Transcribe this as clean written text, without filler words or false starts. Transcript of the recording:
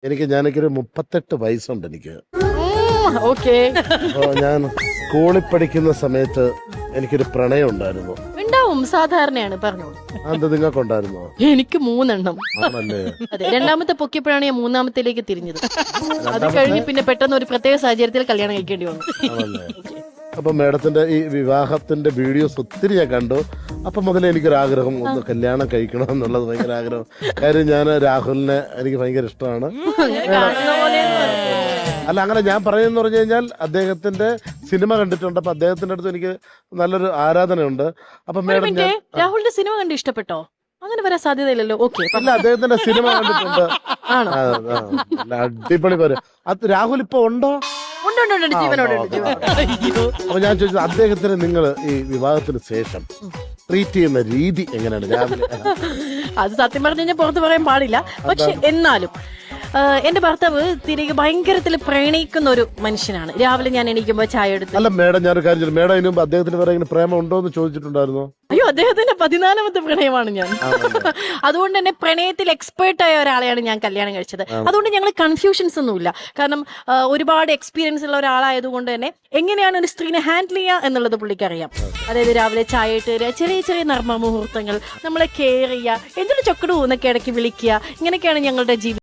ഞാനൊരു 38 വയസ്സുണ്ട് എനിക്ക്. ഓക്കെ. അപ്പോൾ ഞാൻ സ്കൂളിൽ പഠിക്കുന്ന സമയത്ത് എനിക്കൊരു പ്രണയം ഉണ്ടായിരുന്നു. ഉണ്ടാവും, സാധാരണയാണ്, പറഞ്ഞോളൂ. അത് നിങ്ങൾക്കുണ്ടായിരുന്നോ? എനിക്ക് 3 എണ്ണം. ആണല്ലേ? അതെ, രണ്ടാമത്തെ പൊക്കിയപ്പോഴാണ് ഞാൻ മൂന്നാമത്തേലേക്ക് തിരിഞ്ഞത്. അത് കഴിഞ്ഞ് പിന്നെ പെട്ടെന്ന് ഒരു പ്രത്യേക സാഹചര്യത്തിൽ കല്യാണം കഴിക്കേണ്ടി വന്നു. ആണല്ലേ? അപ്പൊ മേഡത്തിന്റെ ഈ വിവാഹത്തിന്റെ വീഡിയോസ് ഒത്തിരി ഞാൻ കണ്ടു. അപ്പൊ മുതലേ എനിക്കൊരാഗ്രഹം ഒന്ന് കല്യാണം കഴിക്കണം എന്നുള്ളത് ഭയങ്കര ആഗ്രഹം. കാര്യം ഞാൻ രാഹുലിനെ എനിക്ക് ഭയങ്കര ഇഷ്ടമാണ്. അല്ല, അങ്ങനെ ഞാൻ പറയുന്ന പറഞ്ഞു കഴിഞ്ഞാൽ അദ്ദേഹത്തിന്റെ സിനിമ കണ്ടിട്ടുണ്ട്. അപ്പൊ അദ്ദേഹത്തിന്റെ അടുത്ത് എനിക്ക് നല്ലൊരു ആരാധനയുണ്ട്. അപ്പൊ മേഡം രാഹുലിന്റെ സിനിമ കണ്ട് ഇഷ്ടപ്പെട്ടോ? അങ്ങനെ വരാൻ സാധ്യതയില്ലല്ലോ. ഓക്കെ. അല്ല, അദ്ദേഹത്തിന്റെ സിനിമ കണ്ടിട്ടുണ്ട്. ആണോ? അടിപൊളി പറയും. അത് രാഹുൽ ഇപ്പൊ ഉണ്ടോ? അപ്പൊ ഞാൻ ചോദിച്ചത്, അദ്ദേഹത്തിന് നിങ്ങൾ ഈ വിവാഹത്തിന് ശേഷം ട്രീറ്റ് ചെയ്യുന്ന രീതി എങ്ങനെയാണ് രാവിലെ? അത് സത്യം പറഞ്ഞു കഴിഞ്ഞാൽ പുറത്ത് പറയാൻ പാടില്ല. പക്ഷെ എന്നാലും എന്റെ ഭർത്താവ് തിരികെ ഭയങ്കരത്തിൽ പ്രണയിക്കുന്ന ഒരു മനുഷ്യനാണ്. രാവിലെ ഞാൻ എണീക്കുമ്പോ ചായ എടുത്ത്. അല്ല മേഡം, ഞാനൊരു കാര്യം ചോദിച്ചു. മേഡം അതിന് മുമ്പ് അദ്ദേഹത്തിന് വേറെ പ്രേമം ഉണ്ടോ എന്ന് ചോദിച്ചിട്ടുണ്ടായിരുന്നോ? അയ്യോ, അദ്ദേഹത്തിന്റെ 14ാമത്തെ പ്രണയമാണ് ഞാൻ. അതുകൊണ്ട് തന്നെ പ്രണയത്തിൽ എക്സ്പേർട്ട് ആയ ഒരാളെയാണ് ഞാൻ കല്യാണം കഴിച്ചത്. അതുകൊണ്ട് ഞങ്ങൾ കൺഫ്യൂഷൻസ് ഒന്നുമില്ല. കാരണം ഒരുപാട് എക്സ്പീരിയൻസ് ഉള്ള ഒരാളായതുകൊണ്ട് തന്നെ എങ്ങനെയാണ് ഒരു സ്ത്രീനെ ഹാൻഡിൽ ചെയ്യുക എന്നുള്ളത് പുള്ളിക്കറിയാം. അതായത് രാവിലെ ചായ ഇട്ട് തരിക, ചെറിയ ചെറിയ നർമ്മ മുഹൂർത്തങ്ങൾ, നമ്മളെ കെയർ ചെയ്യുക, എന്തൊരു ചൊക്കടു എന്നൊക്കെ ഇടയ്ക്ക് വിളിക്കുക. ഇങ്ങനെയൊക്കെയാണ് ഞങ്ങളുടെ ജീവിതം.